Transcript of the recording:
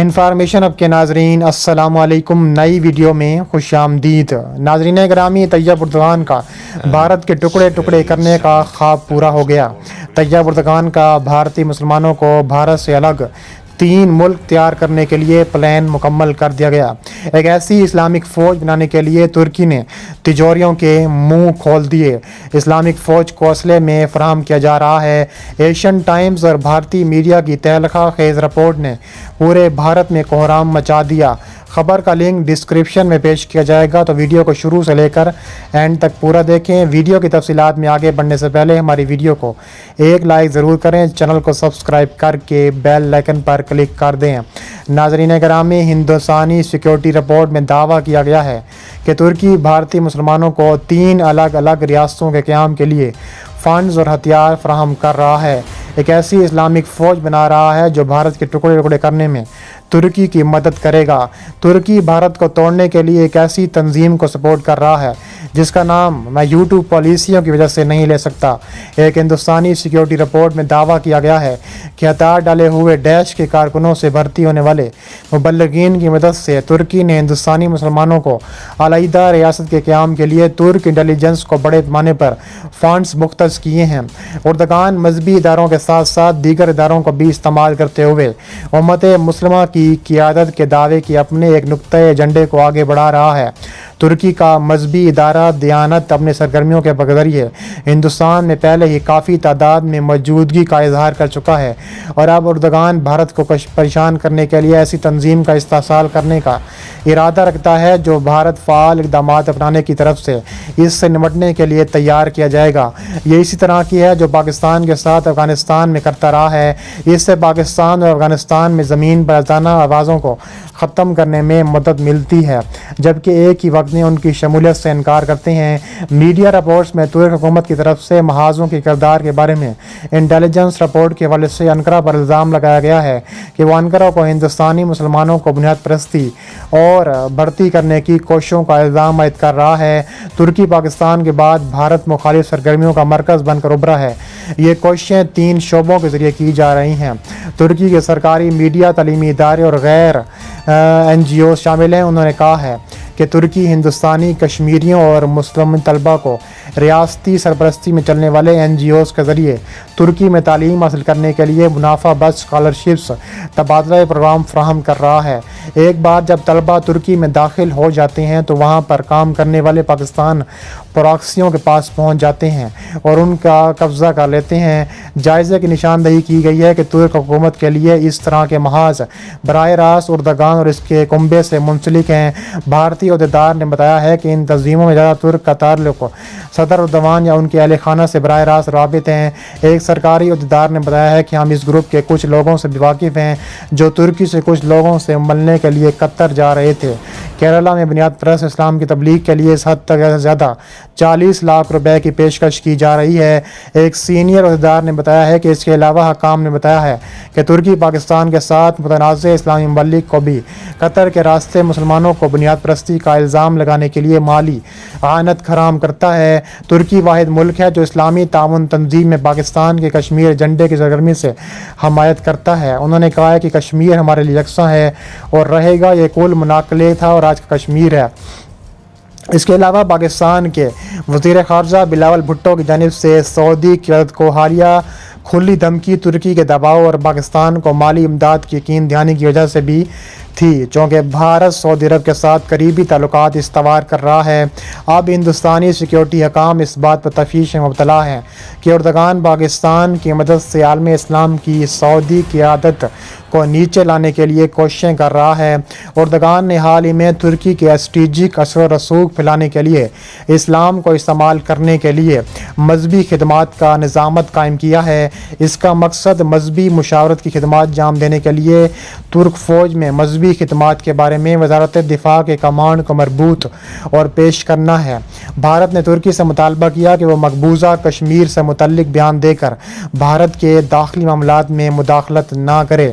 Information اب کے ناظرین السلام علیکم، نئی ویڈیو میں خوش آمدید۔ ناظرین گرامی، طیب اردگان کا بھارت کے ٹکڑے ٹکڑے کرنے کا خواب پورا ہو گیا۔ طیب اردگان کا بھارتی مسلمانوں کو بھارت سے الگ 3 ملک تیار کرنے کے لیے پلان مکمل کر دیا گیا۔ ایک ایسی اسلامک فوج بنانے کے لیے ترکی نے تجوریوں کے منہ کھول دیے۔ اسلامک فوج کو اسلحے میں فراہم کیا جا رہا ہے۔ ایشین ٹائمز اور بھارتی میڈیا کی تہلکہ خیز رپورٹ نے پورے بھارت میں کوہرام مچا دیا۔ خبر کا لنک ڈسکرپشن میں پیش کیا جائے گا، تو ویڈیو کو شروع سے لے کر اینڈ تک پورا دیکھیں۔ ویڈیو کی تفصیلات میں آگے بڑھنے سے پہلے ہماری ویڈیو کو ایک لائک ضرور کریں، چینل کو سبسکرائب کر کے بیل آئیکن پر کلک کر دیں۔ ناظرین گرامی، ہندوستانی سیکیورٹی رپورٹ میں دعویٰ کیا گیا ہے کہ ترکی بھارتی مسلمانوں کو 3 الگ الگ ریاستوں کے قیام کے لیے فنڈز اور ہتھیار فراہم کر رہا ہے۔ ایک ایسی اسلامک فوج بنا رہا ہے جو بھارت کے ٹکڑے ٹکڑے کرنے میں ترکی کی مدد کرے گا۔ ترکی بھارت کو توڑنے کے لیے ایک ایسی تنظیم کو سپورٹ کر رہا ہے جس کا نام میں یوٹیوب پالیسیوں کی وجہ سے نہیں لے سکتا۔ ایک ہندوستانی سیکیورٹی رپورٹ میں دعویٰ کیا گیا ہے کہ ہتھیار ڈالے ہوئے ڈیش کے کارکنوں سے بھرتی ہونے والے مبلغین کی مدد سے ترکی نے ہندوستانی مسلمانوں کو علیحدہ ریاست کے قیام کے لیے ترک انٹیلیجنس کو بڑے پیمانے پر فنڈز مختص کیے ہیں۔ اردگان مذہبی اداروں کے ساتھ ساتھ دیگر اداروں کو بھی استعمال کرتے ہوئے امت مسلمہ کی قیادت کے دعوے کی اپنے ایک نقطۂ ایجنڈے کو آگے بڑھا رہا ہے۔ ترکی کا مذہبی ادارہ دیانت اپنے سرگرمیوں کے ذریعے ہندوستان میں پہلے ہی کافی تعداد میں موجودگی کا اظہار کر چکا ہے، اور اب اردگان بھارت کو پریشان کرنے کے لیے ایسی تنظیم کا استحصال کرنے کا ارادہ رکھتا ہے جو بھارت فعال اقدامات اپنانے کی طرف سے اس سے نمٹنے کے لیے تیار کیا جائے گا۔ یہ اسی طرح کی ہے جو پاکستان کے ساتھ افغانستان میں کرتا رہا ہے۔ اس سے پاکستان اور افغانستان میں زمین پر ازانہ آوازوں کو ختم کرنے میں مدد ملتی ہے، جبکہ ایک ہی وقت میں ان کی شمولیت سے انکار کرتے ہیں۔ میڈیا رپورٹس میں ترک حکومت کی طرف سے محاذوں کے کردار کے بارے میں انٹیلیجنس رپورٹ کے حوالے سے انقرہ پر الزام لگایا گیا ہے کہ وہ انقرہ کو ہندوستانی مسلمانوں کو بنیاد پرستی اور بھرتی کرنے کی کوششوں کا الزام عائد کر رہا ہے۔ ترکی پاکستان کے بعد بھارت مخالف سرگرمیوں کا مرکز بن کر ابھرا ہے۔ یہ کوششیں 3 شعبوں کے ذریعے کی جا رہی ہیں۔ ترکی کے سرکاری میڈیا، تعلیمی ادارے اور غیر NGOs شامل ہیں۔ انہوں نے کہا ہے کہ ترکی ہندوستانی کشمیریوں اور مسلم طلبہ کو ریاستی سرپرستی میں چلنے والے NGOs کے ذریعے ترکی میں تعلیم حاصل کرنے کے لیے منافع بخش اسکالرشپس تبادلہ پروگرام فراہم کر رہا ہے۔ ایک بار جب طلبہ ترکی میں داخل ہو جاتے ہیں تو وہاں پر کام کرنے والے پاکستان پراکسیوں کے پاس پہنچ جاتے ہیں اور ان کا قبضہ کر لیتے ہیں۔ جائزے کی نشاندہی کی گئی ہے کہ ترک حکومت کے لیے اس طرح کے محاذ براہ راست اردگان اور اس کے کنبے سے منسلک ہیں۔ بھارتی عہدیدار نے بتایا ہے کہ ان تنظیموں میں زیادہ ترک کا تعلق صدر اردوان یا ان کے اہل خانہ سے براہ راست رابط ہیں۔ ایک سرکاری عہدیدار نے بتایا ہے کہ ہم اس گروپ کے کچھ لوگوں سے بھی واقف ہیں جو ترکی سے کچھ لوگوں سے ملنے کے لیے قطر جا رہے تھے۔ کیرالہ میں بنیاد پرست اسلام کی تبلیغ کے لیے اس حد تک زیادہ 40 لاکھ روپے کی پیشکش کی جا رہی ہے۔ ایک سینئر عہدیدار نے بتایا ہے کہ اس کے علاوہ حکام نے بتایا ہے کہ ترکی پاکستان کے ساتھ متنازع اسلامی ممالک کو بھی قطر کے راستے مسلمانوں کو بنیاد پرستی کا الزام لگانے کے لیے مالی اعانت فراہم کرتا ہے۔ ترکی واحد ملک ہے جو اسلامی تعاون تنظیم میں پاکستان کے کشمیر ایجنڈے کی سرگرمی سے حمایت کرتا ہے۔ انہوں نے کہا ہے کہ کشمیر ہمارے لیے یکساں ہے اور رہے گا۔ یہ کل مناقلے تھا اور آج کا کشمیر ہے۔ اس کے علاوہ پاکستان کے وزیر خارجہ بلاول بھٹو کی جانب سے سعودی قیادت کو حالیہ کھلی دھمکی ترکی کے دباؤ اور پاکستان کو مالی امداد کی یقین دہانی کی وجہ سے بھی تھی، چونکہ بھارت سعودی عرب کے ساتھ قریبی تعلقات استوار کر رہا ہے۔ اب ہندوستانی سیکیورٹی حکام اس بات پر تشویش میں مبتلا ہیں کہ اردگان پاکستان کی مدد سے عالم اسلام کی سعودی قیادت کو نیچے لانے کے لیے کوششیں کر رہا ہے۔ اردگان نے حال ہی میں ترکی کے اسٹریٹجک اثر و رسوخ پھیلانے کے لیے اسلام کو استعمال کرنے کے لیے مذہبی خدمات کا نظامت قائم کیا ہے۔ اس کا مقصد مذہبی مشاورت کی خدمات انجام دینے کے لیے ترک فوج میں مذہبی خدمات کے بارے میں وزارت دفاع کے کمانڈ کو مربوط اور پیش کرنا ہے۔ بھارت نے ترکی سے مطالبہ کیا کہ وہ مقبوضہ کشمیر سے متعلق بیان دے کر بھارت کے داخلی معاملات میں مداخلت نہ کرے۔